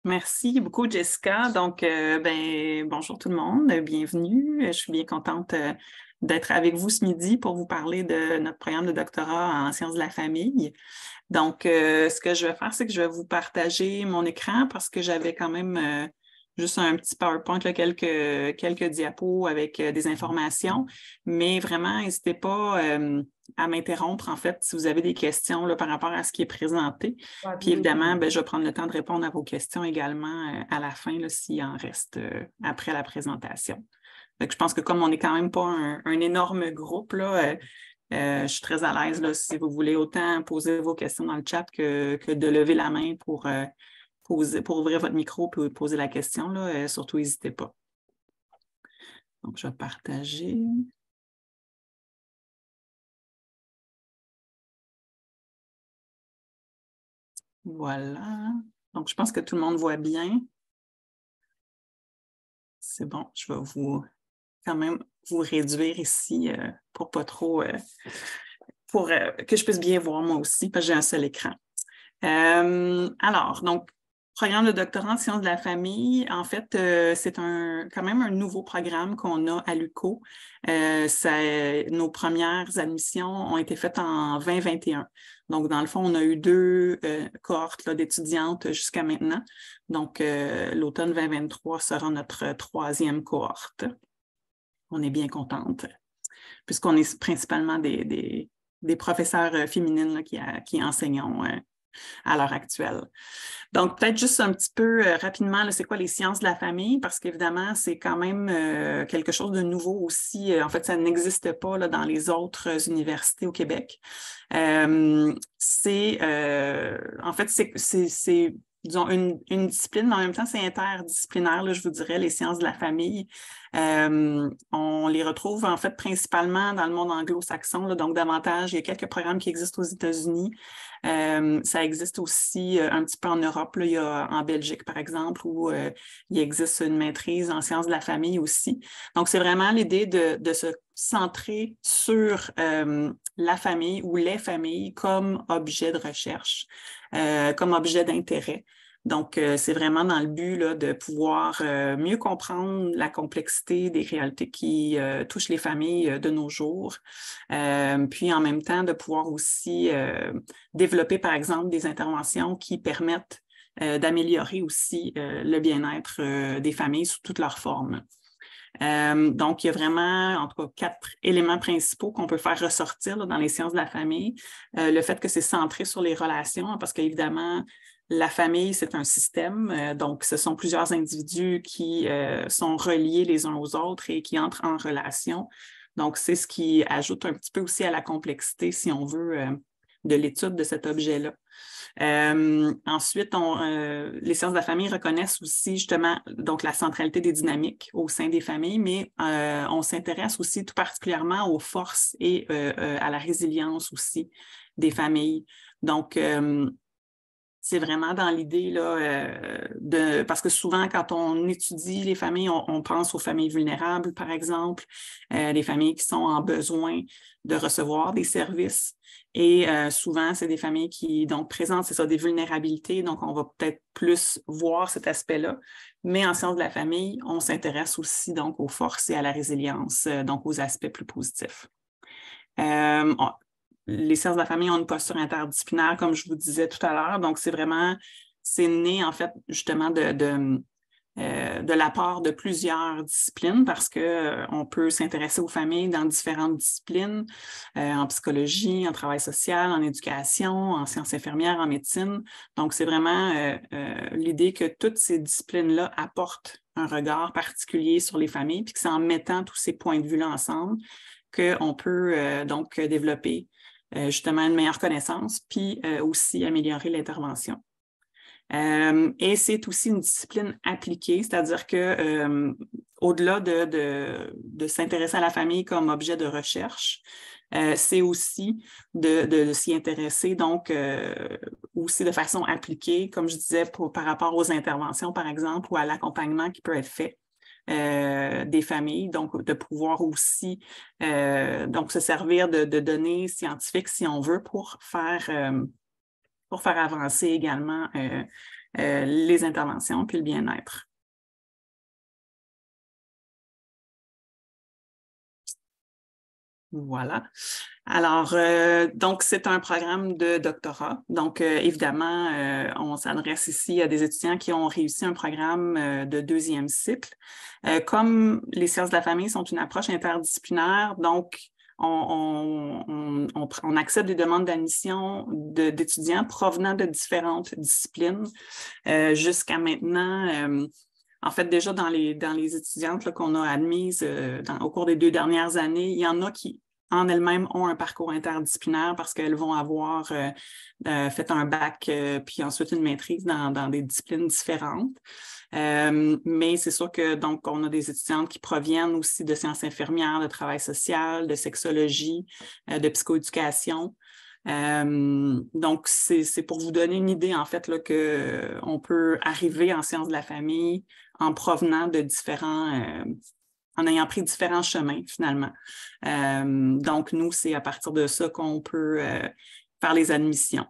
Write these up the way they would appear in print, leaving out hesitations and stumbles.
Merci beaucoup, Jessica. Donc, bonjour tout le monde, bienvenue. Je suis bien contente d'être avec vous ce midi pour vous parler de notre programme de doctorat en sciences de la famille. Donc, ce que je vais faire, c'est que je vais vous partager mon écran parce que j'avais quand même juste un petit PowerPoint, là, quelques diapos avec des informations. Mais vraiment, n'hésitez pas à m'interrompre, en fait, si vous avez des questions là, par rapport à ce qui est présenté. Puis évidemment, je vais prendre le temps de répondre à vos questions également à la fin, là, s'il en reste après la présentation. Donc, je pense que comme on n'est quand même pas un énorme groupe, là, je suis très à l'aise là, si vous voulez autant poser vos questions dans le chat que de lever la main pour ouvrir votre micro et poser la question. Là, surtout, n'hésitez pas. Donc, je vais partager. Voilà. Donc, je pense que tout le monde voit bien. C'est bon, je vais quand même vous réduire ici pour pas trop, pour que je puisse bien voir moi aussi, parce que j'ai un seul écran. Alors, donc, programme de doctorat en sciences de la famille, en fait, c'est quand même un nouveau programme qu'on a à l'UQO. Nos premières admissions ont été faites en 2021. Donc, dans le fond, on a eu deux cohortes là, d'étudiantes jusqu'à maintenant. Donc, l'automne 2023 sera notre troisième cohorte. On est bien contente, puisqu'on est principalement des professeurs féminines là, qui enseignons à l'heure actuelle. Donc, peut-être juste un petit peu rapidement, là, c'est quoi les sciences de la famille? Parce qu'évidemment, c'est quand même quelque chose de nouveau aussi. En fait, ça n'existe pas là, dans les autres universités au Québec. En fait, c'est disons, une discipline, mais en même temps, c'est interdisciplinaire, là, je vous dirais, les sciences de la famille. On les retrouve, en fait, principalement dans le monde anglo-saxon, là, donc davantage, il y a quelques programmes qui existent aux États-Unis. Ça existe aussi un petit peu en Europe, là, il y a en Belgique, par exemple, où il existe une maîtrise en sciences de la famille aussi. Donc, c'est vraiment l'idée de se centrer sur la famille ou les familles comme objet de recherche, comme objet d'intérêt. Donc, c'est vraiment dans le but là, de pouvoir mieux comprendre la complexité des réalités qui touchent les familles de nos jours, puis en même temps de pouvoir aussi développer, par exemple, des interventions qui permettent d'améliorer aussi le bien-être des familles sous toutes leurs formes. Donc, il y a vraiment, en tout cas, 4 éléments principaux qu'on peut faire ressortir là, dans les sciences de la famille. Le fait que c'est centré sur les relations, parce qu'évidemment, la famille, c'est un système. Donc, ce sont plusieurs individus qui sont reliés les uns aux autres et qui entrent en relation. Donc, c'est ce qui ajoute un petit peu aussi à la complexité, si on veut, de l'étude de cet objet-là. Ensuite, les sciences de la famille reconnaissent aussi justement donc la centralité des dynamiques au sein des familles, mais on s'intéresse aussi tout particulièrement aux forces et à la résilience aussi des familles. Donc, c'est vraiment dans l'idée là, parce que souvent, quand on étudie les familles, on pense aux familles vulnérables, par exemple, les familles qui sont en besoin de recevoir des services. Et souvent, c'est des familles qui donc présentent, c'est ça, des vulnérabilités. Donc, on va peut-être plus voir cet aspect-là. Mais en sciences de la famille, on s'intéresse aussi donc aux forces et à la résilience, donc aux aspects plus positifs. Les sciences de la famille ont une posture interdisciplinaire, comme je vous disais tout à l'heure. Donc, c'est né, en fait, justement, de l'apport de plusieurs disciplines parce qu'on peut s'intéresser aux familles dans différentes disciplines, en psychologie, en travail social, en éducation, en sciences infirmières, en médecine. Donc, c'est vraiment l'idée que toutes ces disciplines-là apportent un regard particulier sur les familles, puis que c'est en mettant tous ces points de vue-là ensemble qu'on peut donc développer justement une meilleure connaissance, puis aussi améliorer l'intervention. Et c'est aussi une discipline appliquée, c'est-à-dire que au-delà de s'intéresser à la famille comme objet de recherche, c'est aussi de s'y intéresser, donc aussi de façon appliquée, comme je disais, par rapport aux interventions, par exemple, ou à l'accompagnement qui peut être fait des familles, donc de pouvoir aussi donc se servir de données scientifiques, si on veut, pour faire avancer également les interventions puis le bien-être. Voilà. Alors, donc, c'est un programme de doctorat. Donc, évidemment, on s'adresse ici à des étudiants qui ont réussi un programme de deuxième cycle. Comme les sciences de la famille sont une approche interdisciplinaire, donc, on accepte des demandes d'admission d'étudiants provenant de différentes disciplines. Jusqu'à maintenant, en fait, déjà dans les étudiantes qu'on a admises au cours des 2 dernières années, il y en a qui, en elles-mêmes, ont un parcours interdisciplinaire parce qu'elles vont avoir fait un bac puis ensuite une maîtrise dans des disciplines différentes. Mais c'est sûr que donc on a des étudiantes qui proviennent aussi de sciences infirmières, de travail social, de sexologie, de psychoéducation. Donc, c'est pour vous donner une idée, en fait, là, qu'on peut arriver en sciences de la famille en provenant de en ayant pris différents chemins, finalement. Donc, nous, c'est à partir de ça qu'on peut faire les admissions.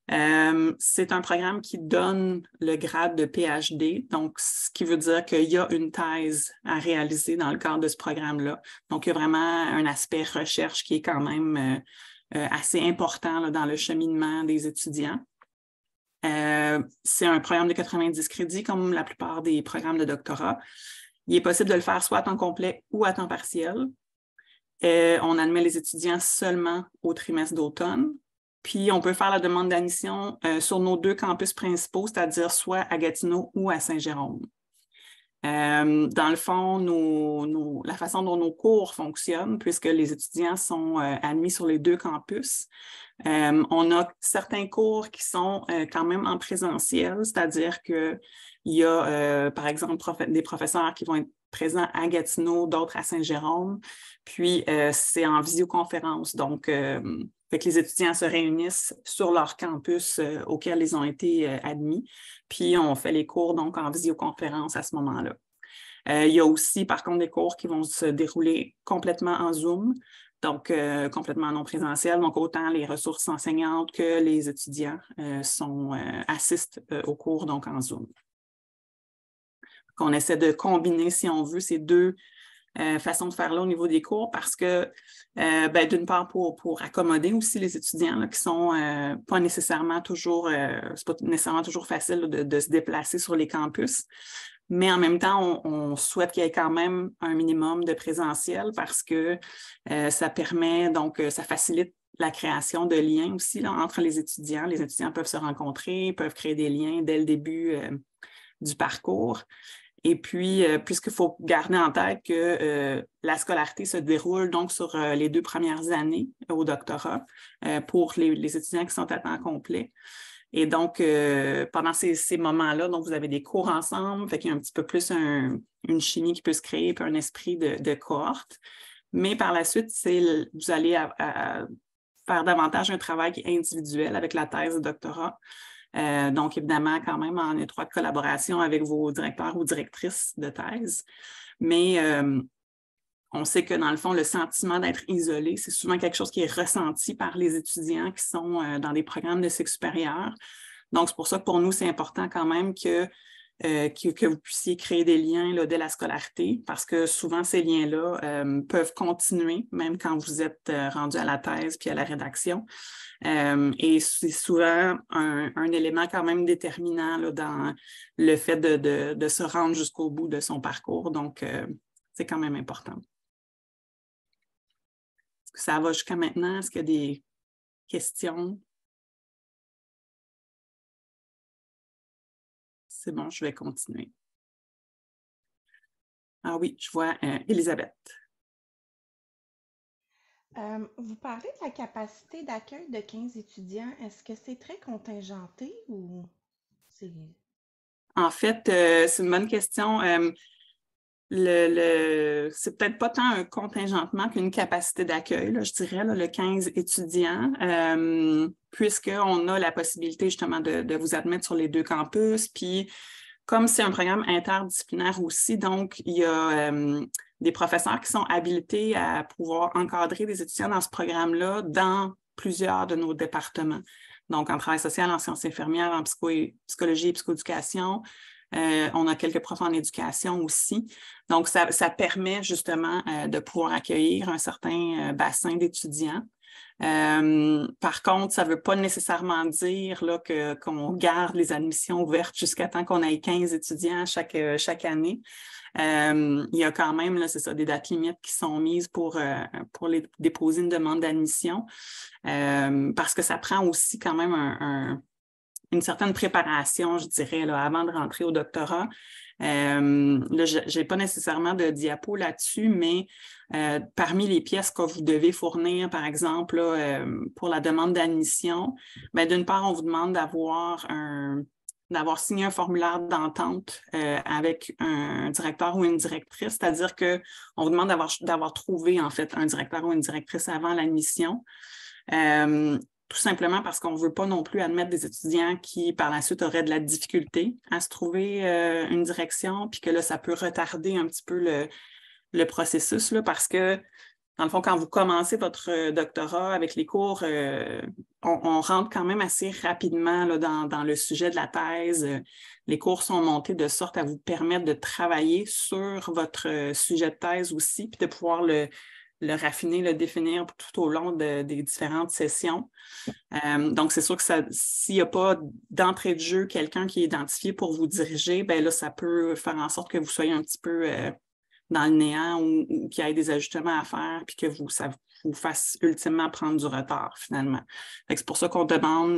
C'est un programme qui donne le grade de PhD, donc ce qui veut dire qu'il y a une thèse à réaliser dans le cadre de ce programme-là. Donc, il y a vraiment un aspect recherche qui est quand même assez important là, dans le cheminement des étudiants. C'est un programme de 90 crédits, comme la plupart des programmes de doctorat. Il est possible de le faire soit à temps complet ou à temps partiel. On admet les étudiants seulement au trimestre d'automne. Puis, on peut faire la demande d'admission sur nos 2 campus principaux, c'est-à-dire soit à Gatineau ou à Saint-Jérôme. Dans le fond, la façon dont nos cours fonctionnent, puisque les étudiants sont admis sur les 2 campus, on a certains cours qui sont quand même en présentiel, c'est-à-dire qu'il y a, par exemple, des professeurs qui vont être présents à Gatineau, d'autres à Saint-Jérôme, puis c'est en visioconférence. Donc, fait que les étudiants se réunissent sur leur campus auquel ils ont été admis, puis on fait les cours donc en visioconférence à ce moment-là. Il y a aussi, par contre, des cours qui vont se dérouler complètement en Zoom, donc complètement non présentiel. Donc, autant les ressources enseignantes que les étudiants assistent aux cours donc en Zoom. On essaie de combiner, si on veut, ces 2 façon de faire là au niveau des cours parce que, d'une part, pour accommoder aussi les étudiants là, qui sont pas nécessairement toujours, c'est pas nécessairement toujours facile là, de se déplacer sur les campus, mais en même temps, on souhaite qu'il y ait quand même un minimum de présentiel parce que ça permet, donc, ça facilite la création de liens aussi là, entre les étudiants. Les étudiants peuvent se rencontrer, peuvent créer des liens dès le début du parcours. Et puis, puisqu'il faut garder en tête que la scolarité se déroule donc sur les 2 premières années au doctorat pour les étudiants qui sont à temps complet. Et donc, pendant ces moments-là, donc vous avez des cours ensemble, fait qu'il y a un petit peu plus une chimie qui peut se créer, puis un esprit de cohorte. Mais par la suite, vous allez faire davantage un travail qui est individuel avec la thèse de doctorat. Donc, évidemment, quand même en étroite collaboration avec vos directeurs ou directrices de thèse. Mais on sait que, dans le fond, le sentiment d'être isolé, c'est souvent quelque chose qui est ressenti par les étudiants qui sont dans des programmes de cycle supérieur. Donc, c'est pour ça que pour nous, c'est important quand même que vous puissiez créer des liens là, dès la scolarité, parce que souvent, ces liens-là peuvent continuer, même quand vous êtes rendu à la thèse puis à la rédaction. Et c'est souvent un élément quand même déterminant là, dans le fait de se rendre jusqu'au bout de son parcours. Donc, c'est quand même important. Est-ce que ça va jusqu'à maintenant? Est-ce qu'il y a des questions? C'est bon, je vais continuer. Ah oui, je vois Elisabeth. Vous parlez de la capacité d'accueil de 15 étudiants. Est-ce que c'est très contingenté ou c'est... En fait, c'est une bonne question. C'est peut-être pas tant un contingentement qu'une capacité d'accueil, là, je dirais, là, le 15 étudiants, puisqu'on a la possibilité justement de vous admettre sur les 2 campus. Puis, comme c'est un programme interdisciplinaire aussi, donc il y a des professeurs qui sont habilités à pouvoir encadrer des étudiants dans ce programme-là dans plusieurs de nos départements. donc en travail social, en sciences infirmières, en psychologie et psychoéducation. On a quelques profs en éducation aussi. Donc, ça permet justement de pouvoir accueillir un certain bassin d'étudiants. Par contre, ça ne veut pas nécessairement dire là, qu'on garde les admissions ouvertes jusqu'à temps qu'on ait 15 étudiants chaque année. Il y a quand même, là, c'est ça, des dates limites qui sont mises pour déposer une demande d'admission parce que ça prend aussi quand même une certaine préparation, je dirais, là, avant de rentrer au doctorat. Là, je n'ai pas nécessairement de diapo là-dessus, mais parmi les pièces que vous devez fournir, par exemple, là, pour la demande d'admission, d'une part, on vous demande d'avoir signé un formulaire d'entente avec un directeur ou une directrice, c'est-à-dire qu'on vous demande d'avoir trouvé, en fait, un directeur ou une directrice avant l'admission. Tout simplement parce qu'on ne veut pas non plus admettre des étudiants qui, par la suite, auraient de la difficulté à se trouver une direction, puis que là, ça peut retarder un petit peu le processus, là, parce que, dans le fond, quand vous commencez votre doctorat avec les cours, on rentre quand même assez rapidement là, dans le sujet de la thèse. Les cours sont montés de sorte à vous permettre de travailler sur votre sujet de thèse aussi, puis de pouvoir le raffiner, le définir tout au long des différentes sessions. Donc, c'est sûr que s'il n'y a pas d'entrée de jeu, quelqu'un qui est identifié pour vous diriger, là, ça peut faire en sorte que vous soyez un petit peu dans le néant ou qu'il y ait des ajustements à faire puis que ça vous fasse ultimement prendre du retard, finalement. C'est pour ça qu'on demande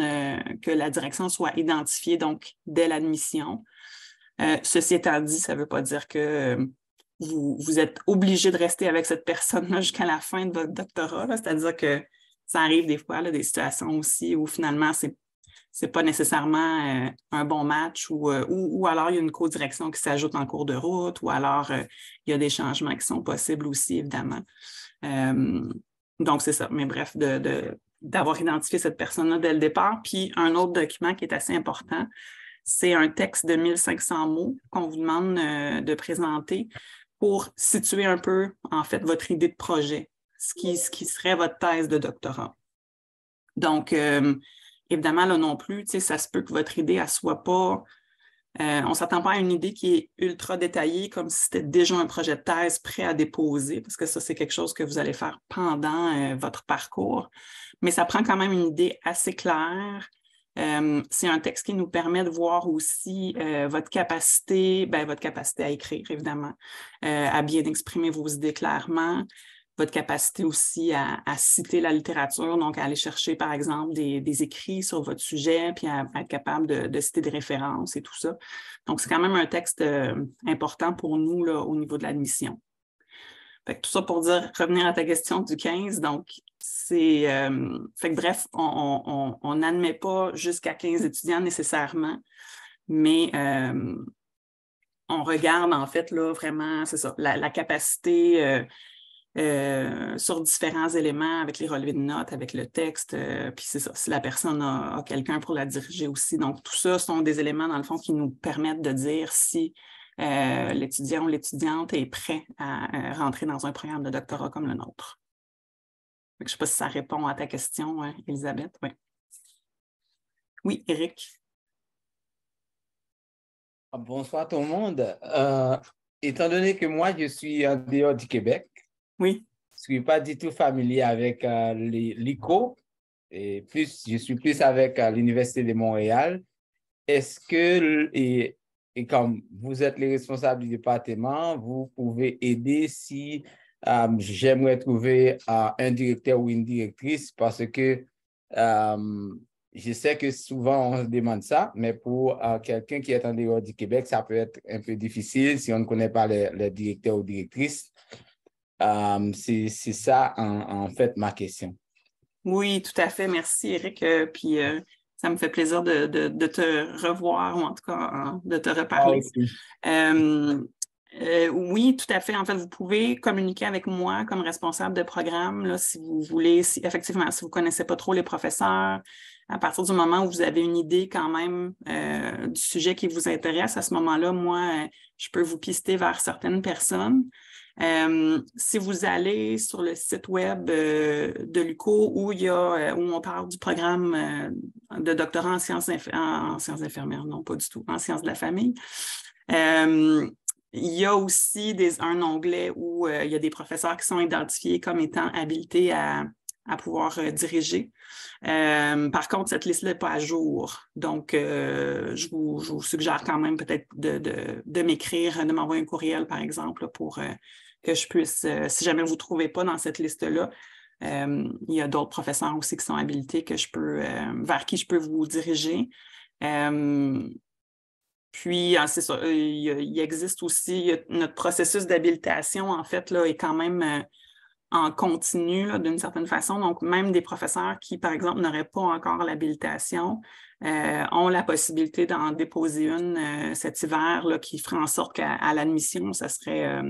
que la direction soit identifiée, donc, dès l'admission. Ceci étant dit, ça ne veut pas dire que vous êtes obligé de rester avec cette personne-là jusqu'à la fin de votre doctorat. C'est-à-dire que ça arrive des fois, là, des situations aussi où finalement, c'est pas nécessairement un bon match ou alors il y a une co-direction qui s'ajoute en cours de route ou alors il y a des changements qui sont possibles aussi, évidemment. Donc, c'est ça. Mais bref, d'avoir identifié cette personne-là dès le départ. Puis, un autre document qui est assez important, c'est un texte de 1500 mots qu'on vous demande de présenter pour situer un peu, en fait, votre idée de projet, ce qui serait votre thèse de doctorat. Donc, évidemment, là non plus, ça se peut que votre idée, elle ne soit pas... on ne s'attend pas à une idée qui est ultra détaillée, comme si c'était déjà un projet de thèse prêt à déposer, parce que ça, c'est quelque chose que vous allez faire pendant votre parcours. Mais ça prend quand même une idée assez claire. C'est un texte qui nous permet de voir aussi votre capacité à écrire, évidemment, à bien exprimer vos idées clairement, votre capacité aussi à citer la littérature, donc à aller chercher, par exemple, des écrits sur votre sujet, puis à être capable de citer des références et tout ça. Donc, c'est quand même un texte important pour nous là, au niveau de l'admission. Tout ça pour revenir à ta question du 15, donc fait que bref, on n'admet pas jusqu'à 15 étudiants nécessairement, mais on regarde en fait là vraiment, c'est ça, la capacité sur différents éléments avec les relevés de notes, avec le texte, puis c'est ça, si la personne a quelqu'un pour la diriger aussi. Donc tout ça sont des éléments dans le fond qui nous permettent de dire si l'étudiant ou l'étudiante est prêt à rentrer dans un programme de doctorat comme le nôtre. Je ne sais pas si ça répond à ta question, Elisabeth. Oui, oui, Éric. Bonsoir tout le monde. Étant donné que moi, je suis en dehors du Québec, oui. Je ne suis pas du tout familier avec l'ICO, et je suis plus avec l'Université de Montréal. Est-ce que, et comme vous êtes les responsables du département, vous pouvez aider si j'aimerais trouver un directeur ou une directrice parce que je sais que souvent on se demande ça, mais pour quelqu'un qui est en dehors du Québec, ça peut être un peu difficile si on ne connaît pas le directeur ou directrice. C'est ça en fait ma question. Oui, tout à fait. Merci, Éric. Puis ça me fait plaisir de te revoir ou en tout cas de te reparler. Oui, tout à fait. En fait, vous pouvez communiquer avec moi comme responsable de programme là, si vous voulez, effectivement, si vous ne connaissez pas trop les professeurs, à partir du moment où vous avez une idée quand même du sujet qui vous intéresse, à ce moment-là, moi, je peux vous pister vers certaines personnes. Si vous allez sur le site web de l'UQO où où on parle du programme de doctorat en sciences infirmières, non, pas du tout, en sciences de la famille, il y a aussi un onglet où il y a des professeurs qui sont identifiés comme étant habilités à pouvoir diriger. Par contre, cette liste-là n'est pas à jour. Donc, je vous suggère quand même peut-être de m'écrire, de m'envoyer un courriel, par exemple, pour que je puisse, si jamais vous ne trouvez pas dans cette liste-là, il y a d'autres professeurs aussi qui sont habilités vers qui je peux vous diriger. Puis, c'est ça, il existe aussi, notre processus d'habilitation, en fait, là, est quand même en continu, là, d'une certaine façon. Donc, même des professeurs qui, par exemple, n'auraient pas encore l'habilitation ont la possibilité d'en déposer une cet hiver là, qui ferait en sorte qu'à l'admission, ça serait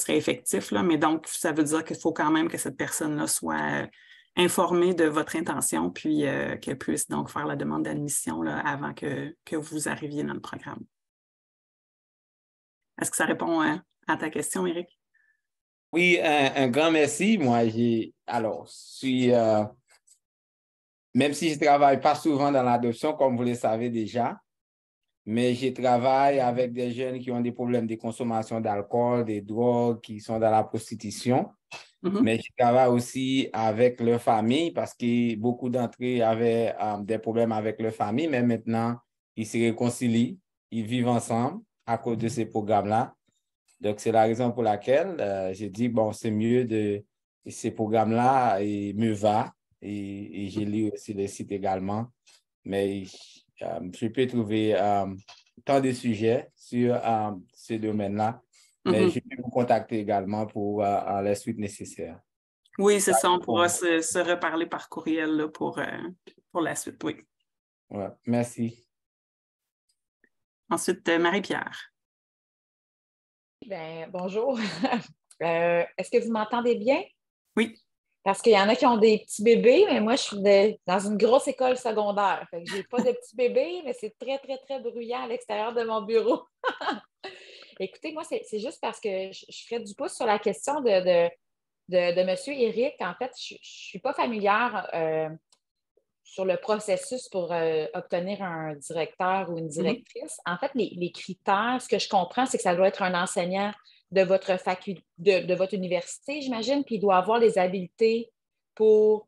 effectif. Là. Mais donc, ça veut dire qu'il faut quand même que cette personne-là soit informée de votre intention, puis qu'elle puisse donc faire la demande d'admission là, avant que vous arriviez dans le programme. Est-ce que ça répond à ta question, Éric? Oui, un grand merci. Moi, même si je ne travaille pas souvent dans l'adoption, comme vous le savez déjà, mais je travaille avec des jeunes qui ont des problèmes de consommation d'alcool, des drogues, qui sont dans la prostitution. Mais je travaille aussi avec leur famille parce que beaucoup d'entre eux avaient des problèmes avec leur famille, mais maintenant, ils se réconcilient, ils vivent ensemble à cause de ces programmes-là. Donc, c'est la raison pour laquelle j'ai dit, bon, c'est mieux ces programmes-là et me va. Et j'ai lu aussi le site également. Mais je peux trouver tant de sujets sur ce domaine-là. Mais je peux vous contacter également pour les suites nécessaires. Oui, c'est ça. On pourra se reparler par courriel là, pour la suite, oui. Ouais, merci. Ensuite, Marie-Pierre. Bien, bonjour. Est-ce que vous m'entendez bien? Oui. Parce qu'il y en a qui ont des petits bébés, mais moi, je suis dans une grosse école secondaire. Fait que je n'ai pas de petits bébés, mais c'est très, très, très bruyant à l'extérieur de mon bureau. Écoutez, moi, c'est juste parce que je ferais du pouce sur la question de M. Éric. En fait, je ne suis pas familière sur le processus pour obtenir un directeur ou une directrice. En fait, les critères, ce que je comprends, c'est que ça doit être un enseignant de votre faculté, de votre université, j'imagine, puis il doit avoir les habiletés pour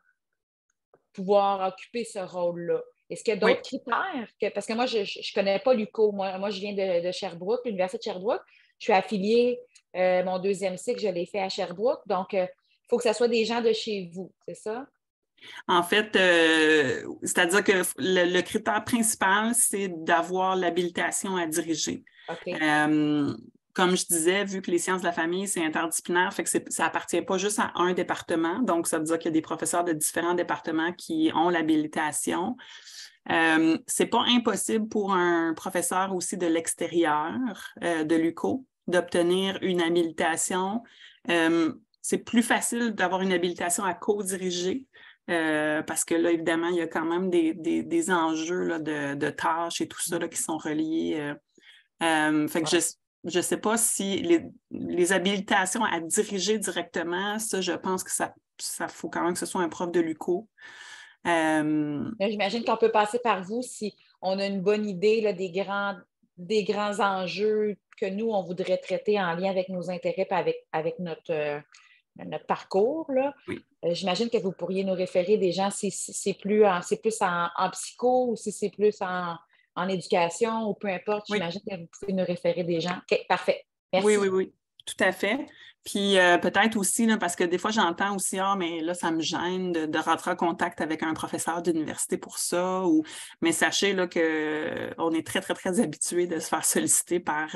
pouvoir occuper ce rôle-là. Est-ce qu'il y a d'autres critères? Parce que moi, je ne connais pas l'UQO. Moi, je viens de Sherbrooke, l'Université de Sherbrooke. Je suis affiliée, mon deuxième cycle, je l'ai fait à Sherbrooke. Donc, il faut que ce soit des gens de chez vous, c'est ça? En fait, c'est-à-dire que le critère principal, c'est d'avoir l'habilitation à diriger. Okay. Comme je disais, vu que les sciences de la famille, c'est interdisciplinaire, fait que ça n'appartient pas juste à un département. Donc, ça veut dire qu'il y a des professeurs de différents départements qui ont l'habilitation. C'est pas impossible pour un professeur aussi de l'extérieur de l'UQO d'obtenir une habilitation. C'est plus facile d'avoir une habilitation à co-diriger. Parce que là, évidemment, il y a quand même des enjeux là, de tâches et tout ça là, qui sont reliés. Fait que je ne sais pas si les habilitations à diriger directement, ça, je pense que ça faut quand même que ce soit un prof de l'UQO. J'imagine qu'on peut passer par vous si on a une bonne idée là, des grands enjeux que nous, on voudrait traiter en lien avec nos intérêts et avec notre parcours. Là. Oui. J'imagine que vous pourriez nous référer des gens si c'est plus en psycho ou si c'est plus en éducation ou peu importe. J'imagine que vous pouvez nous référer des gens. OK, parfait. Merci. Oui, tout à fait. Puis peut-être aussi, là, parce que des fois, j'entends aussi, mais là, ça me gêne de rentrer en contact avec un professeur d'université pour ça. Mais sachez là, qu'on est très, très, très habitué de se faire solliciter par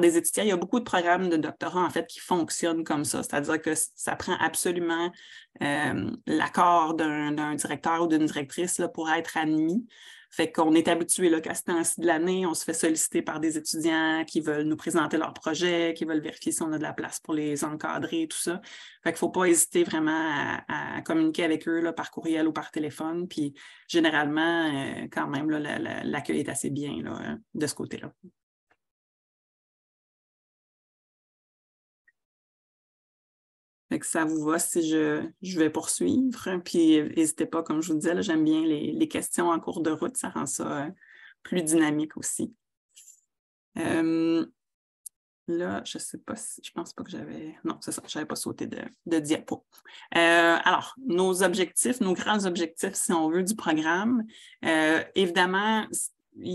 des étudiants. Il y a beaucoup de programmes de doctorat, en fait, qui fonctionnent comme ça. C'est-à-dire que ça prend absolument l'accord d'un directeur ou d'une directrice là, pour être admis. Fait qu'on est habitué là, qu'à ce temps-ci de l'année, on se fait solliciter par des étudiants qui veulent nous présenter leurs projets, qui veulent vérifier si on a de la place pour les encadrer, tout ça. Fait qu'il ne faut pas hésiter vraiment à communiquer avec eux là, par courriel ou par téléphone. Puis généralement, quand même, là, l'accueil est assez bien là, de ce côté-là. Fait que ça vous va si je vais poursuivre. Puis n'hésitez pas, comme je vous disais, j'aime bien les questions en cours de route, ça rend ça plus dynamique aussi. Là, je ne sais pas si, je pense pas que j'avais, non, c'est ça, je n'avais pas sauté de diapo. Alors, nos objectifs, nos grands objectifs, si on veut, du programme, évidemment,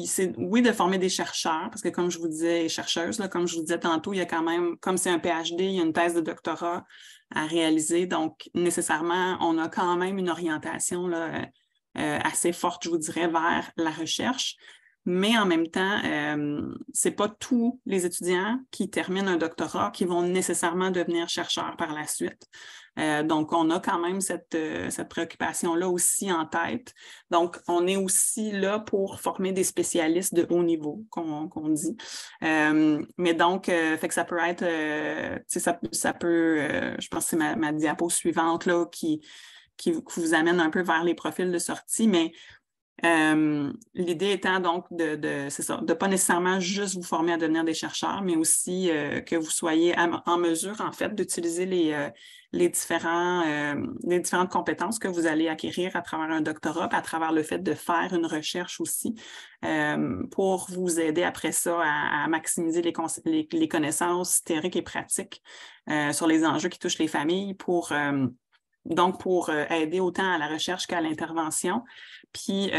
c'est oui de former des chercheurs, parce que comme je vous disais, et chercheuses, là, comme je vous disais tantôt, il y a quand même, comme c'est un PhD, il y a une thèse de doctorat à réaliser, donc nécessairement, on a quand même une orientation là, assez forte, je vous dirais, vers la recherche. Mais en même temps, ce n'est pas tous les étudiants qui terminent un doctorat qui vont nécessairement devenir chercheurs par la suite. Donc, on a quand même cette préoccupation-là aussi en tête. Donc, on est aussi là pour former des spécialistes de haut niveau, qu'on dit. Mais donc, fait que ça peut être, ça peut, je pense que c'est ma diapo suivante là, qui vous amène un peu vers les profils de sortie, mais l'idée étant donc c'est ça, de pas nécessairement juste vous former à devenir des chercheurs, mais aussi que vous soyez en mesure, en fait, d'utiliser les différentes compétences que vous allez acquérir à travers un doctorat, puis à travers le fait de faire une recherche aussi, pour vous aider après ça à maximiser les connaissances théoriques et pratiques sur les enjeux qui touchent les familles pour aider autant à la recherche qu'à l'intervention. Puis,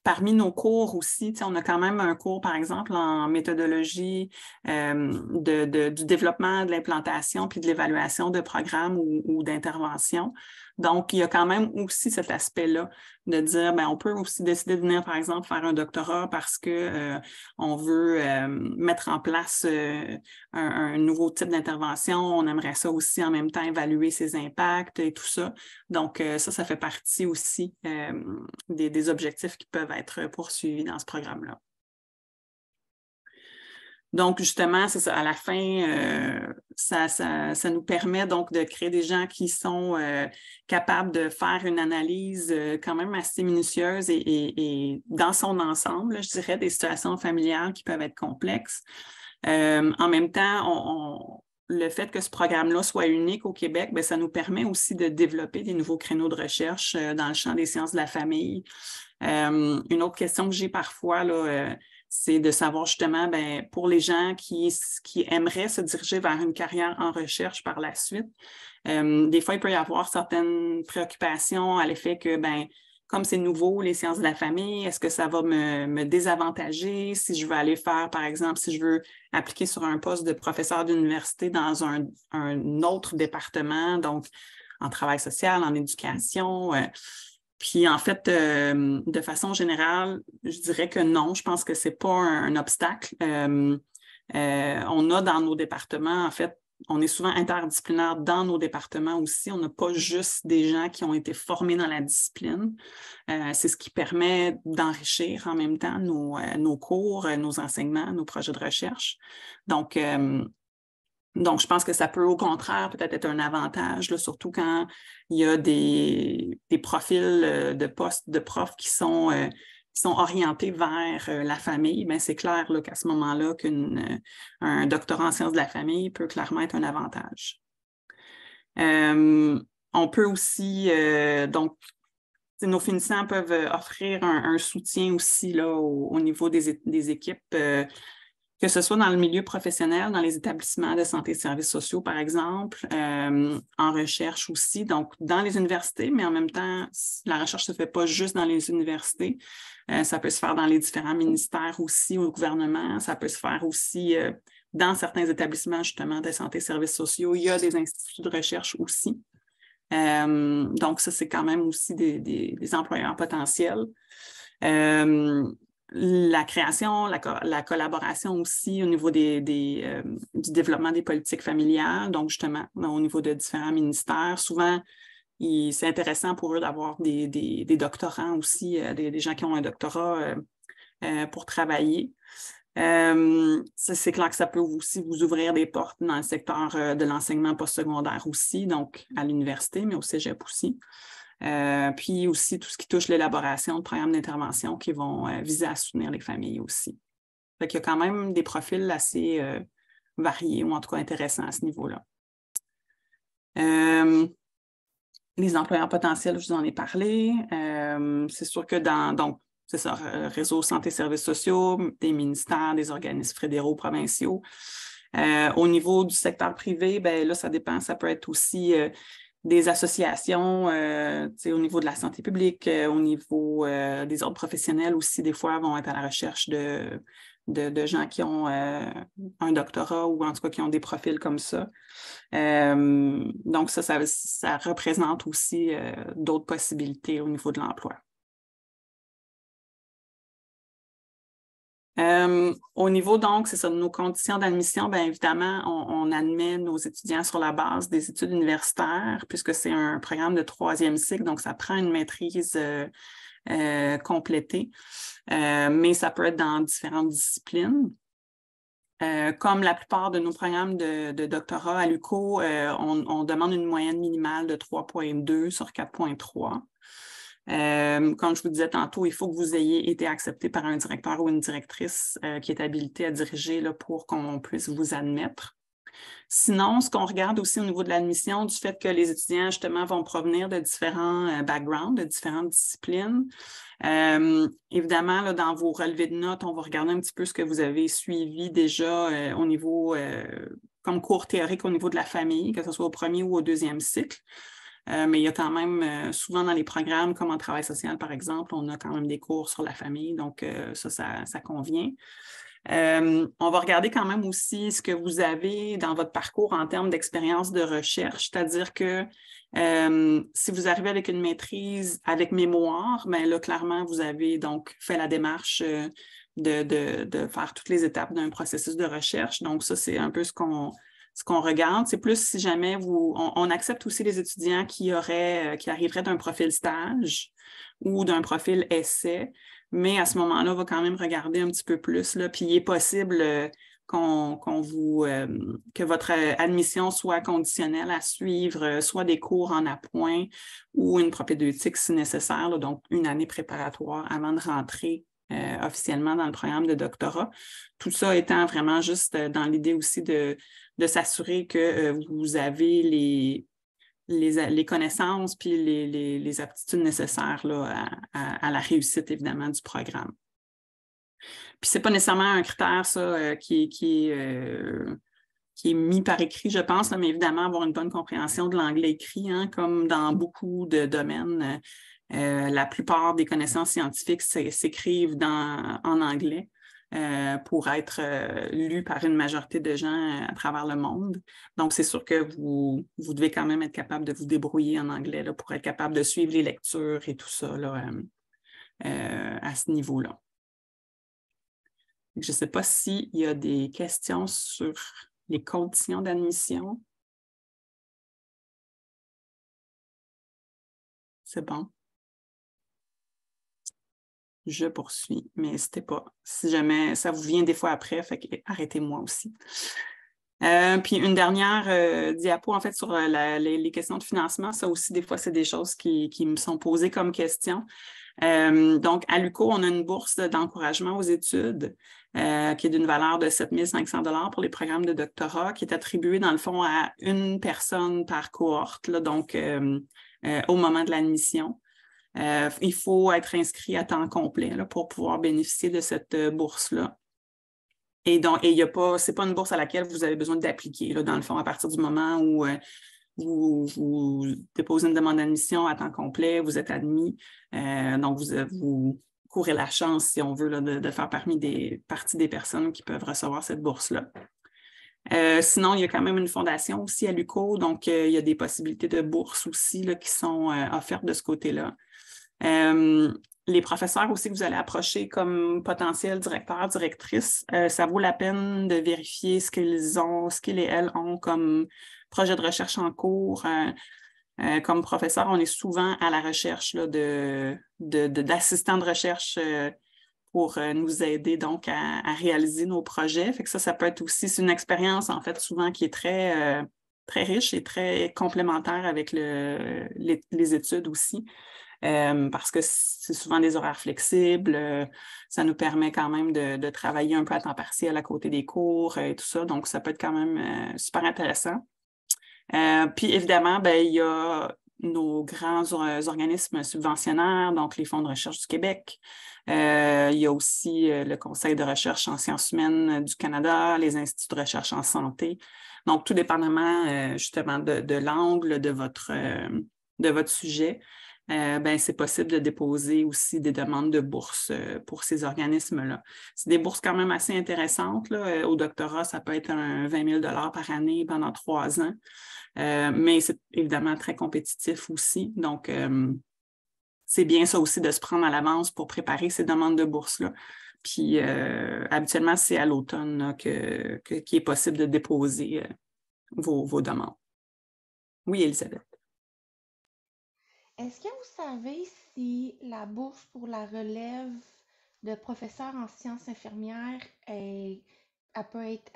parmi nos cours aussi, on a quand même un cours, par exemple, en méthodologie du développement de l'implantation puis de l'évaluation de programmes ou d'intervention. Donc, il y a quand même aussi cet aspect-là de dire, bien, on peut aussi décider de venir, par exemple, faire un doctorat parce qu'on veut mettre en place un nouveau type d'intervention. On aimerait ça aussi en même temps évaluer ses impacts et tout ça. Donc, ça fait partie aussi des objectifs qui peuvent être poursuivis dans ce programme-là. Donc, justement, c'est ça, à la fin, ça nous permet donc de créer des gens qui sont capables de faire une analyse quand même assez minutieuse et dans son ensemble, là, je dirais, des situations familiales qui peuvent être complexes. En même temps, le fait que ce programme-là soit unique au Québec, bien, ça nous permet aussi de développer des nouveaux créneaux de recherche dans le champ des sciences de la famille. Une autre question que j'ai parfois, là, c'est de savoir justement, bien, pour les gens qui aimeraient se diriger vers une carrière en recherche par la suite, des fois, il peut y avoir certaines préoccupations à l'effet que, bien, comme c'est nouveau, les sciences de la famille, est-ce que ça va me désavantager si je veux aller faire, par exemple, si je veux appliquer sur un poste de professeur d'université dans un autre département, donc en travail social, en éducation. Puis en fait, de façon générale, je dirais que non, je pense que ce n'est pas un obstacle. On a dans nos départements, en fait, on est souvent interdisciplinaire dans nos départements aussi. On n'a pas juste des gens qui ont été formés dans la discipline. C'est ce qui permet d'enrichir en même temps nos cours, nos enseignements, nos projets de recherche. Donc, je pense que ça peut au contraire peut-être être un avantage, là, surtout quand il y a des profils de postes de profs qui sont orientés vers la famille. Bien, c'est clair là, qu'à ce moment-là, qu'un doctorat en sciences de la famille peut clairement être un avantage. On peut aussi, donc, nos finissants peuvent offrir un soutien aussi là, au niveau des équipes, que ce soit dans le milieu professionnel, dans les établissements de santé et services sociaux, par exemple, en recherche aussi, donc dans les universités, mais en même temps, la recherche ne se fait pas juste dans les universités. Ça peut se faire dans les différents ministères aussi, au gouvernement. Ça peut se faire aussi dans certains établissements, justement, de santé et services sociaux. Il y a des instituts de recherche aussi. Donc, ça, c'est quand même aussi des employeurs potentiels. La création, la collaboration aussi au niveau du développement des politiques familiales, donc justement au niveau de différents ministères. Souvent, c'est intéressant pour eux d'avoir des doctorants aussi, des gens qui ont un doctorat pour travailler. C'est clair que ça peut aussi vous ouvrir des portes dans le secteur de l'enseignement postsecondaire aussi, donc à l'université, mais au cégep aussi. Puis aussi tout ce qui touche l'élaboration de programmes d'intervention qui vont viser à soutenir les familles aussi. Fait qu'il y a quand même des profils assez variés ou en tout cas intéressants à ce niveau-là. Les employeurs potentiels, je vous en ai parlé. C'est sûr que donc, c'est ça, réseau santé services sociaux, des ministères, des organismes fédéraux, provinciaux. Au niveau du secteur privé, ben là, ça dépend. Ça peut être aussi des associations, au niveau de la santé publique, au niveau des ordres professionnels aussi, des fois, vont être à la recherche de gens qui ont un doctorat ou en tout cas qui ont des profils comme ça. Donc, ça représente aussi d'autres possibilités au niveau de l'emploi. Au niveau, donc, c'est ça, de nos conditions d'admission, bien évidemment, on admet nos étudiants sur la base des études universitaires, puisque c'est un programme de 3e cycle, donc ça prend une maîtrise complétée, mais ça peut être dans différentes disciplines. Comme la plupart de nos programmes de doctorat à l'UQO, on demande une moyenne minimale de 3,2 sur 4,3. Comme je vous disais tantôt, il faut que vous ayez été accepté par un directeur ou une directrice qui est habilité à diriger là, pour qu'on puisse vous admettre. Sinon, ce qu'on regarde aussi au niveau de l'admission, du fait que les étudiants, justement, vont provenir de différents backgrounds, de différentes disciplines. Évidemment, là, dans vos relevés de notes, on va regarder un petit peu ce que vous avez suivi déjà au niveau, comme cours théorique au niveau de la famille, que ce soit au 1er ou au 2e cycle. Mais il y a quand même, souvent dans les programmes, comme en travail social, par exemple, on a quand même des cours sur la famille, donc ça convient. On va regarder quand même aussi ce que vous avez dans votre parcours en termes d'expérience de recherche, c'est-à-dire que si vous arrivez avec une maîtrise avec mémoire, bien là, clairement, vous avez donc fait la démarche de faire toutes les étapes d'un processus de recherche. Donc, ça, c'est un peu ce qu'on regarde. C'est plus si jamais on accepte aussi les étudiants qui arriveraient d'un profil stage ou d'un profil essai, mais à ce moment-là, on va quand même regarder un petit peu plus. Là, puis il est possible que votre admission soit conditionnelle à suivre soit des cours en appoint ou une propédeutique si nécessaire, là, donc une année préparatoire avant de rentrer officiellement dans le programme de doctorat. Tout ça étant vraiment juste dans l'idée aussi de s'assurer que vous avez les connaissances puis les aptitudes nécessaires là, à la réussite, évidemment, du programme. Puis, ce n'est pas nécessairement un critère, ça, qui est mis par écrit, je pense, là, mais évidemment, avoir une bonne compréhension de l'anglais écrit, hein, comme dans beaucoup de domaines. La plupart des connaissances scientifiques s'écrivent en anglais. Pour être lu par une majorité de gens à travers le monde. Donc, c'est sûr que vous devez quand même être capable de vous débrouiller en anglais là, pour être capable de suivre les lectures et tout ça là, à ce niveau-là. Je ne sais pas s'il y a des questions sur les conditions d'admission. C'est bon. Je poursuis, mais n'hésitez pas. Si jamais ça vous vient des fois après, arrêtez-moi aussi. Puis une dernière diapo, en fait, sur les questions de financement. Ça aussi, des fois, c'est des choses qui me sont posées comme questions. Donc, à l'UQO, on a une bourse d'encouragement aux études qui est d'une valeur de 7 500 $ pour les programmes de doctorat, qui est attribuée, dans le fond, à une personne par cohorte, là, donc au moment de l'admission. Il faut être inscrit à temps complet là, pour pouvoir bénéficier de cette bourse-là. Et donc, c'est pas une bourse à laquelle vous avez besoin d'appliquer, là, dans le fond, à partir du moment où vous déposez une demande d'admission à temps complet, vous êtes admis. Donc, vous courez la chance, si on veut, là, de faire partie des personnes qui peuvent recevoir cette bourse-là. Sinon, il y a quand même une fondation aussi à l'UQO, donc il y a des possibilités de bourse aussi là, qui sont offertes de ce côté-là. Les professeurs aussi que vous allez approcher comme potentiels directeurs, directrices, ça vaut la peine de vérifier ce qu'ils et elles ont comme projet de recherche en cours. Comme professeur, on est souvent à la recherche là, d'assistants de recherche pour nous aider donc à réaliser nos projets. Fait que ça peut être aussi, c'est une expérience en fait souvent qui est très, très riche et très complémentaire avec les études aussi. Parce que c'est souvent des horaires flexibles, ça nous permet quand même de travailler un peu à temps partiel à côté des cours et tout ça, donc ça peut être quand même super intéressant. Puis évidemment, ben, il y a nos grands organismes subventionnaires, donc les fonds de recherche du Québec. Il y a aussi le Conseil de recherche en sciences humaines du Canada, les instituts de recherche en santé. Donc, tout dépendamment justement de l'angle de votre sujet, ben, c'est possible de déposer aussi des demandes de bourse pour ces organismes-là. C'est des bourses quand même assez intéressantes, là. Au doctorat, ça peut être 20 000 $ par année pendant 3 ans. Mais c'est évidemment très compétitif aussi. Donc, c'est bien ça aussi de se prendre à l'avance pour préparer ces demandes de bourse-là. Puis, habituellement, c'est à l'automne qu'il est possible de déposer vos demandes. Oui, Elisabeth. Est-ce que vous savez si la bourse pour la relève de professeurs en sciences infirmières, elle peut être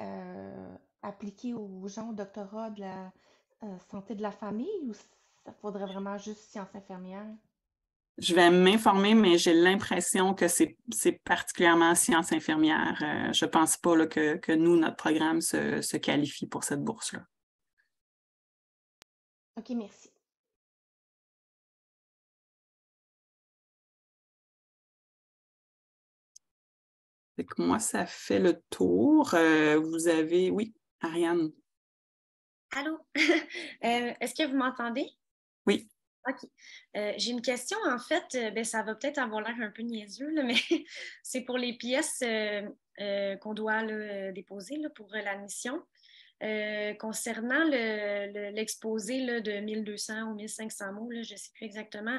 appliquée aux gens au doctorat de la santé de la famille ou ça faudrait vraiment juste sciences infirmières? Je vais m'informer, mais j'ai l'impression que c'est particulièrement sciences infirmières. Je ne pense pas là, que nous, notre programme se qualifie pour cette bourse-là. OK, merci. Fait que moi, ça fait le tour. Vous avez... Oui, Ariane. Allô? Est-ce que vous m'entendez? Oui. OK. J'ai une question, en fait, ben, ça va peut-être avoir l'air un peu niaiseux, là, mais c'est pour les pièces qu'on doit là, déposer là, pour l'admission. Concernant l'exposé là, de 1200 ou 1500 mots, là, je ne sais plus exactement.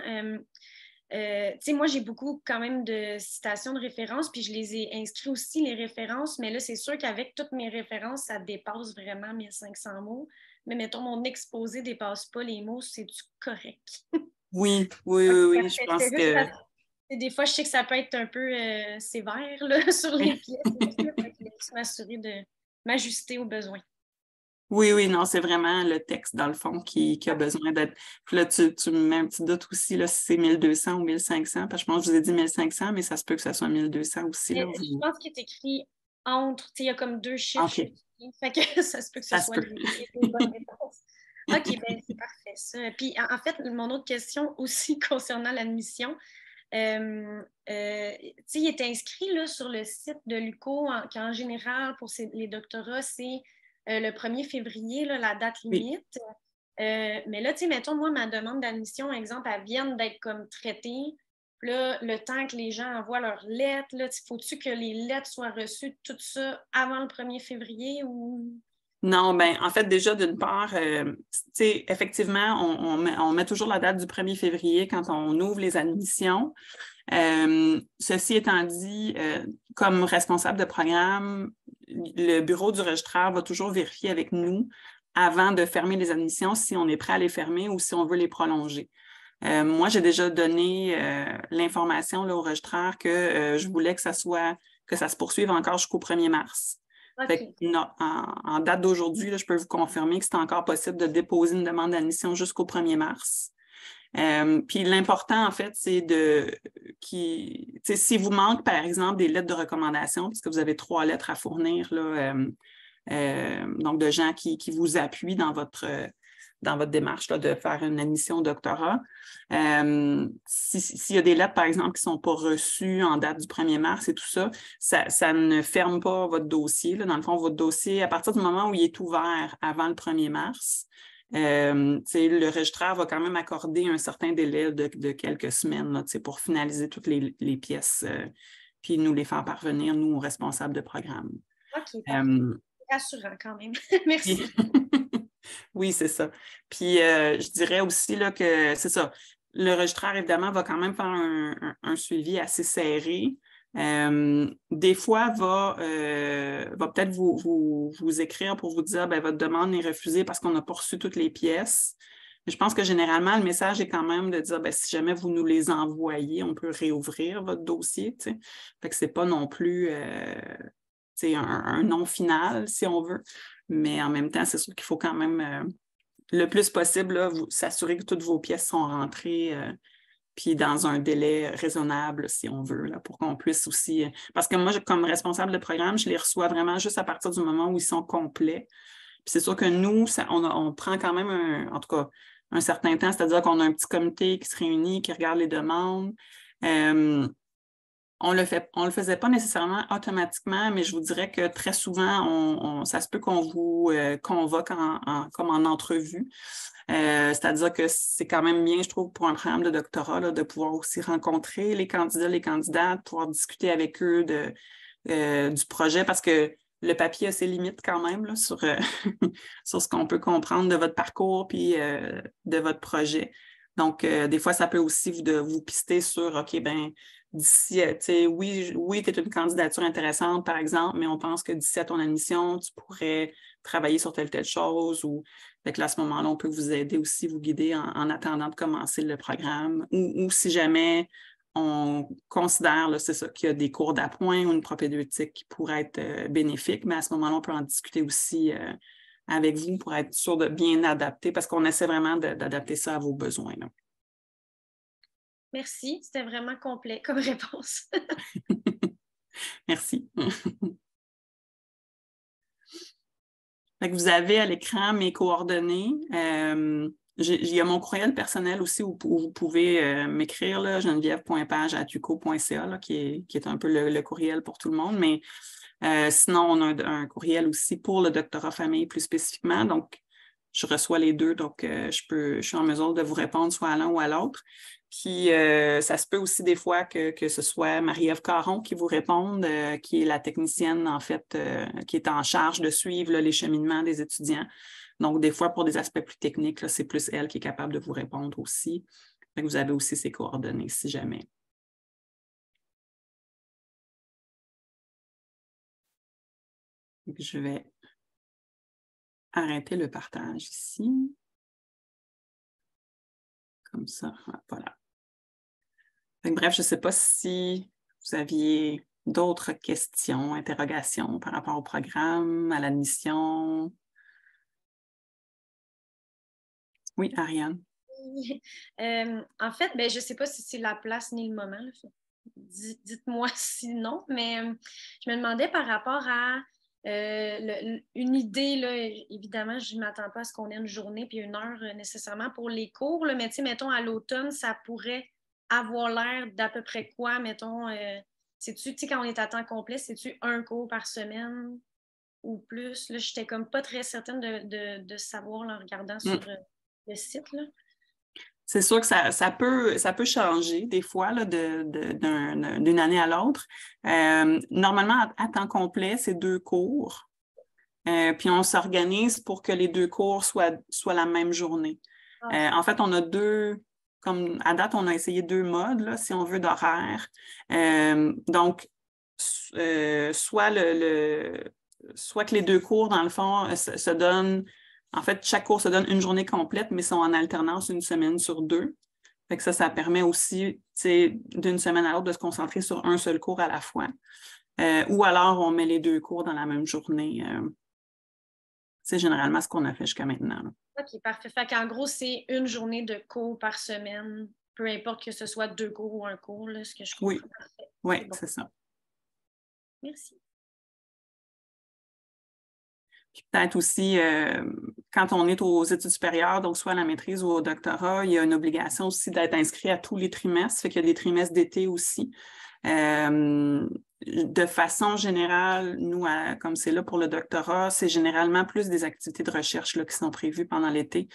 Tu sais, moi, j'ai beaucoup quand même de citations de références, puis je les ai inscrits aussi, les références, mais là, c'est sûr qu'avec toutes mes références, ça dépasse vraiment 1500 mots. Mais mettons, mon exposé ne dépasse pas les mots, c'est-tu correct? Oui, je pense que... Des fois, je sais que ça peut être un peu sévère là, sur les pièces. Je vais juste m'assurer de m'ajuster aux besoins. Oui, non, c'est vraiment le texte, dans le fond, qui a besoin d'être... Puis là, tu me mets un petit doute aussi, là, si c'est 1200 ou 1500, parce que je pense que je vous ai dit 1500, mais ça se peut que ça soit 1200 aussi. Là, je pense qu'il est écrit entre, il y a comme 2 chiffres. OK. Fait que ça se peut que ce soit les bonnes réponses. OK, bien, c'est parfait, ça. Puis, en fait, mon autre question aussi concernant l'admission, il est inscrit là, sur le site de l'UQO qu'en général, pour les doctorats, c'est le 1er février, là, la date limite. Oui. Mais là, mettons, moi, ma demande d'admission, exemple, elle vient d'être comme traitée. Là, le temps que les gens envoient leurs lettres, faut-tu que les lettres soient reçues, tout ça, avant le 1er février ou... Non, bien, en fait, déjà, d'une part, effectivement, on met toujours la date du 1er février quand on ouvre les admissions. Ceci étant dit, comme responsable de programme, le bureau du registraire va toujours vérifier avec nous avant de fermer les admissions si on est prêt à les fermer ou si on veut les prolonger. Moi, j'ai déjà donné l'information au registraire que je voulais que ça se poursuive encore jusqu'au 1er mars. Okay. Fait que, non, en date d'aujourd'hui, je peux vous confirmer que c'est encore possible de déposer une demande d'admission jusqu'au 1er mars. Puis l'important, en fait, c'est si vous manque, par exemple, des lettres de recommandation, puisque vous avez 3 lettres à fournir, là, donc de gens qui vous appuient dans votre démarche là, de faire une admission au doctorat. S'il y a des lettres, par exemple, qui ne sont pas reçues en date du 1er mars et tout ça, ça ne ferme pas votre dossier. Là. Dans le fond, votre dossier, à partir du moment où il est ouvert avant le 1er mars, le registraire va quand même accorder un certain délai de quelques semaines là, pour finaliser toutes les pièces puis nous les faire parvenir, nous, aux responsables de programme. OK, rassurant quand même. Merci. Oui, c'est ça. Puis, je dirais aussi là, que c'est ça. Le registraire, évidemment, va quand même faire un suivi assez serré. Des fois, va peut-être vous écrire pour vous dire ben, votre demande est refusée parce qu'on n'a pas reçu toutes les pièces. Mais je pense que généralement, le message est quand même de dire ben, si jamais vous nous les envoyez, on peut réouvrir votre dossier. Fait que ce n'est pas non plus un non final, si on veut. Mais en même temps, c'est sûr qu'il faut quand même le plus possible s'assurer que toutes vos pièces sont rentrées puis dans un délai raisonnable, si on veut, là, pour qu'on puisse aussi... Parce que moi, comme responsable de programme, je les reçois vraiment juste à partir du moment où ils sont complets. c'est sûr que nous, on prend quand même, en tout cas, un certain temps, c'est-à-dire qu'on a un petit comité qui se réunit, qui regarde les demandes. On le faisait pas nécessairement automatiquement, mais je vous dirais que très souvent, ça se peut qu'on vous convoque comme en entrevue. C'est-à-dire que c'est quand même bien, je trouve, pour un programme de doctorat, là, de pouvoir aussi rencontrer les candidats, les candidates, pouvoir discuter avec eux du projet, parce que le papier a ses limites quand même là, sur ce qu'on peut comprendre de votre parcours puis de votre projet. Donc, des fois, ça peut aussi vous pister sur, OK, ben d'ici, tu sais, oui, tu es une candidature intéressante, par exemple, mais on pense que d'ici à ton admission, tu pourrais travailler sur telle chose ou fait que là, à ce moment-là, on peut vous aider aussi, vous guider en attendant de commencer le programme ou si jamais on considère, là, c'est ça, qu'il y a des cours d'appoint ou une propédeutique qui pourraient être bénéfiques, mais à ce moment-là, on peut en discuter aussi avec vous pour être sûr de bien adapter parce qu'on essaie vraiment d'adapter ça à vos besoins, là. Merci, c'était vraiment complet comme réponse. Merci. Fait que vous avez à l'écran mes coordonnées. Il y a mon courriel personnel aussi où vous pouvez m'écrire, là, geneviève.page@uco.ca, qui est un peu le courriel pour tout le monde. Mais sinon, on a un courriel aussi pour le doctorat famille plus spécifiquement. Donc, je reçois les deux. Donc, je suis en mesure de vous répondre soit à l'un ou à l'autre. Puis, ça se peut aussi des fois que ce soit Marie-Ève Caron qui vous réponde, qui est la technicienne, en fait, qui est en charge de suivre là, les cheminements des étudiants. Donc, des fois, pour des aspects plus techniques, là, c'est plus elle qui est capable de vous répondre aussi. Fait que vous avez aussi ses coordonnées, si jamais. Donc, je vais arrêter le partage ici. Comme ça, voilà. Bref, je ne sais pas si vous aviez d'autres questions, interrogations par rapport au programme, à l'admission. Oui, Ariane. En fait, ben, je ne sais pas si c'est la place ni le moment. Là. Dites-moi sinon, mais je me demandais par rapport à une idée, là, évidemment, je ne m'attends pas à ce qu'on ait une journée puis une heure nécessairement pour les cours, là, mais mettons, à l'automne, ça pourrait avoir l'air d'à peu près quoi, mettons, sais-tu, quand on est à temps complet, c'est-tu un cours par semaine ou plus? Là, je n'étais comme pas très certaine de savoir là, en regardant sur le site, là. C'est sûr que ça peut changer des fois là, d'une année à l'autre. Normalement, à temps complet, c'est 2 cours. Puis on s'organise pour que les 2 cours soient la même journée. En fait, on a 2, comme à date, on a essayé 2 modes, là, si on veut, d'horaire. Donc, soit que les 2 cours, dans le fond, se donnent. En fait, chaque cours se donne une journée complète, mais sont en alternance une semaine sur 2. Fait que ça permet aussi, d'une semaine à l'autre, de se concentrer sur un seul cours à la fois. Ou alors, on met les 2 cours dans la même journée. C'est généralement ce qu'on a fait jusqu'à maintenant. Là. OK, parfait. Fait qu'en gros, c'est une journée de cours par semaine, peu importe que ce soit 2 cours ou un cours, là, ce que je comprends. Oui, parfait. Oui, c'est ça. Merci. Puis peut-être aussi, quand on est aux études supérieures, donc soit à la maîtrise ou au doctorat, il y a une obligation aussi d'être inscrit à tous les trimestres. Fait qu'il y a des trimestres d'été aussi. De façon générale, nous, comme c'est là pour le doctorat, c'est généralement plus des activités de recherche là, qui sont prévues pendant l'été,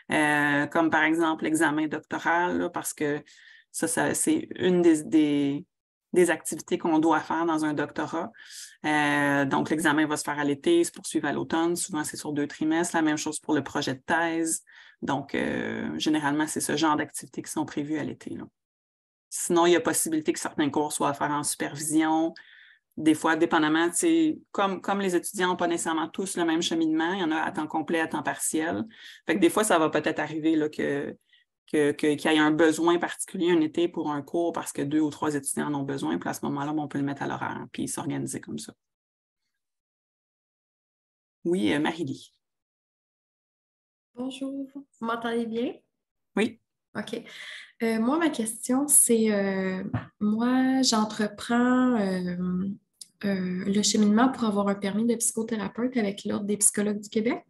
comme par exemple l'examen doctoral, là, parce que ça c'est une des activités qu'on doit faire dans un doctorat. Donc, l'examen va se faire à l'été, se poursuivre à l'automne. Souvent, c'est sur 2 trimestres. La même chose pour le projet de thèse. Donc, généralement, c'est ce genre d'activités qui sont prévues à l'été, là. Sinon, il y a possibilité que certains cours soient à faire en supervision. Des fois, dépendamment, comme les étudiants n'ont pas nécessairement tous le même cheminement, il y en a à temps complet, à temps partiel. Fait que des fois, ça va peut-être arriver là, qu'il y ait un besoin particulier un été pour un cours parce que 2 ou 3 étudiants en ont besoin. Puis à ce moment-là, on peut le mettre à l'horaire puis s'organiser comme ça. Oui, Marie-Lie. Bonjour, vous m'entendez bien? Oui. OK. Moi, ma question, c'est, moi, j'entreprends le cheminement pour avoir un permis de psychothérapeute avec l'Ordre des psychologues du Québec.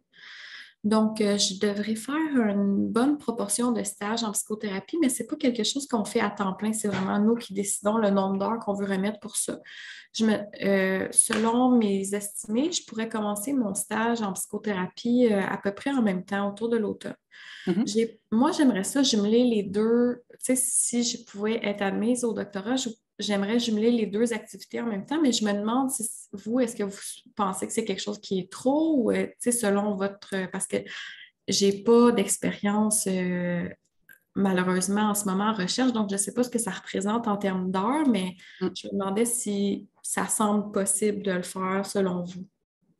Donc, je devrais faire une bonne proportion de stages en psychothérapie, mais ce n'est pas quelque chose qu'on fait à temps plein. C'est vraiment nous qui décidons le nombre d'heures qu'on veut remettre pour ça. Selon mes estimés, je pourrais commencer mon stage en psychothérapie à peu près en même temps, autour de l'automne. Moi, j'aimerais ça jumeler les deux. Tu sais, si je pouvais être admise au doctorat, j'aimerais jumeler les deux activités en même temps, mais je me demande si vous, est-ce que vous pensez que c'est quelque chose qui est trop ou, tu sais, selon votre... Parce que j'ai pas d'expérience, malheureusement, en ce moment en recherche, donc je ne sais pas ce que ça représente en termes d'heures, mais je me demandais si ça semble possible de le faire selon vous.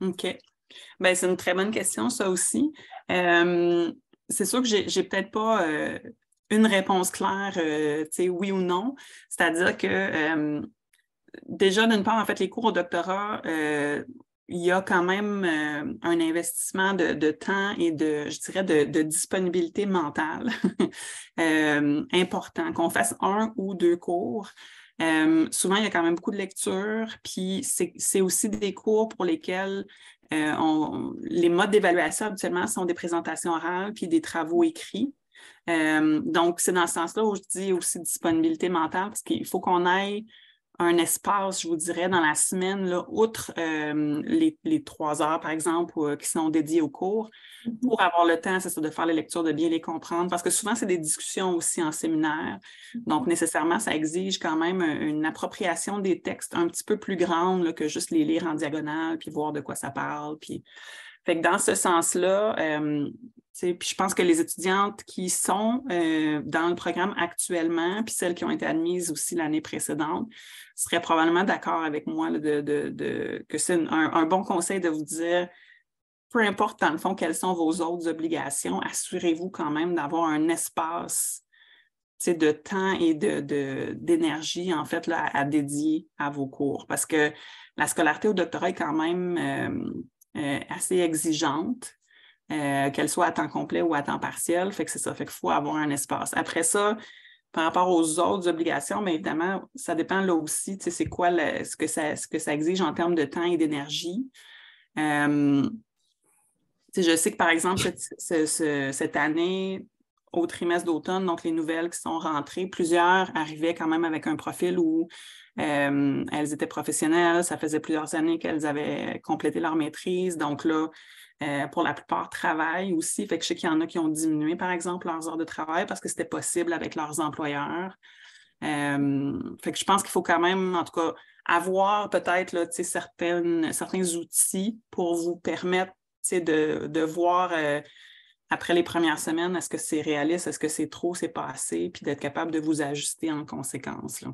OK. Bien, c'est une très bonne question, ça aussi. C'est sûr que j'ai peut-être pas une réponse claire, tu sais, oui ou non. C'est-à-dire que déjà, d'une part, en fait, les cours au doctorat, il y a quand même un investissement de temps et je dirais, de disponibilité mentale important. Qu'on fasse 1 ou 2 cours. Souvent, il y a quand même beaucoup de lectures, puis c'est aussi des cours pour lesquels les modes d'évaluation habituellement sont des présentations orales puis des travaux écrits. Donc, c'est dans ce sens-là où je dis aussi disponibilité mentale, parce qu'il faut qu'on aille un espace, je vous dirais, dans la semaine, là, outre les 3 heures, par exemple, qui sont dédiées au cours, pour avoir le temps, c'est ça, de faire les lectures, de bien les comprendre, parce que souvent, c'est des discussions aussi en séminaire. Donc, nécessairement, ça exige quand même une appropriation des textes un petit peu plus grande là, que juste les lire en diagonale, puis voir de quoi ça parle. Puis... Fait que dans ce sens-là, puis je pense que les étudiantes qui sont dans le programme actuellement, puis celles qui ont été admises aussi l'année précédente, seraient probablement d'accord avec moi là, que c'est un bon conseil de vous dire, peu importe dans le fond quelles sont vos autres obligations, assurez-vous quand même d'avoir un espace de temps et d'énergie en fait là, à dédier à vos cours. Parce que la scolarité au doctorat est quand même assez exigeante. Qu'elle soit à temps complet ou à temps partiel. Fait que c'est ça, fait qu'il faut avoir un espace. Après ça, par rapport aux autres obligations, bien évidemment, ça dépend là aussi, tu sais, c'est quoi ce que ça exige en termes de temps et d'énergie. Je sais que, par exemple, cette année, au trimestre d'automne, donc les nouvelles qui sont rentrées, plusieurs arrivaient quand même avec un profil où elles étaient professionnelles, ça faisait plusieurs années qu'elles avaient complété leur maîtrise, donc là, pour la plupart, travaillent aussi. Fait que je sais qu'il y en a qui ont diminué, par exemple, leurs heures de travail parce que c'était possible avec leurs employeurs. Fait que je pense qu'il faut quand même, en tout cas, avoir peut-être là, certains outils pour vous permettre de voir après les premières semaines, est-ce que c'est réaliste, est-ce que c'est trop, c'est pas assez, puis d'être capable de vous ajuster en conséquence. Là.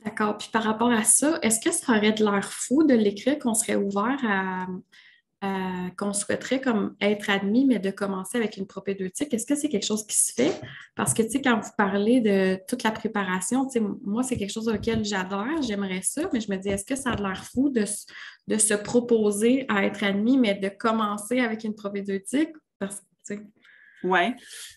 D'accord. Puis par rapport à ça, est-ce que ça aurait de l'air fou de l'écrire qu'on serait ouvert qu'on souhaiterait comme être admis, mais de commencer avec une propédeutique? Est-ce que c'est quelque chose qui se fait? Parce que, tu sais, quand vous parlez de toute la préparation, tu sais, moi, c'est quelque chose auquel j'adore, j'aimerais ça, mais je me dis, est-ce que ça a l'air fou de se proposer à être admis, mais de commencer avec une propédeutique? Parce que, tu sais... Oui,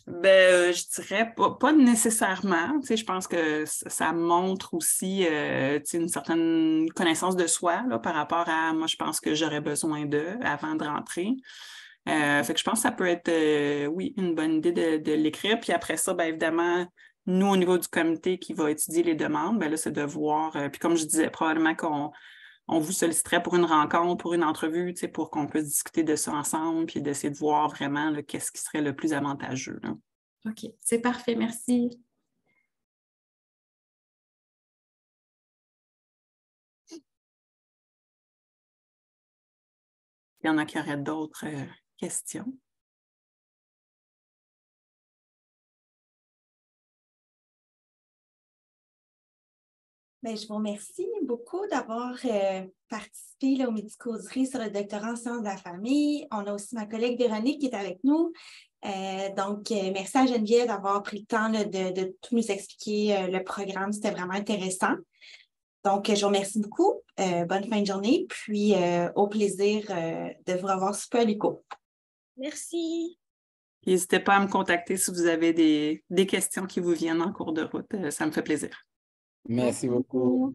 ben, je dirais pas nécessairement. Tu sais, je pense que ça montre aussi une certaine connaissance de soi là, par rapport à moi, je pense que j'aurais besoin d'eux avant de rentrer. Fait que je pense que ça peut être, oui, une bonne idée de l'écrire. Puis après ça, bien évidemment, nous, au niveau du comité qui va étudier les demandes, bien là, c'est de voir. Puis comme je disais, probablement qu'on vous solliciterait pour une rencontre, pour une entrevue, pour qu'on puisse discuter de ça ensemble, puis d'essayer de voir vraiment là, qu'est-ce qui serait le plus avantageux. Là. OK, c'est parfait, merci. Il y en a qui auraient d'autres questions. Bien, je vous remercie beaucoup d'avoir participé là, aux médicauseries sur le doctorat en sciences de la famille. On a aussi ma collègue Véronique qui est avec nous. Donc, merci à Geneviève d'avoir pris le temps là, de tout nous expliquer le programme. C'était vraiment intéressant. Donc, je vous remercie beaucoup. Bonne fin de journée. Puis, au plaisir de vous revoir super à l'ICO. Merci. N'hésitez pas à me contacter si vous avez des questions qui vous viennent en cours de route. Ça me fait plaisir. Merci beaucoup.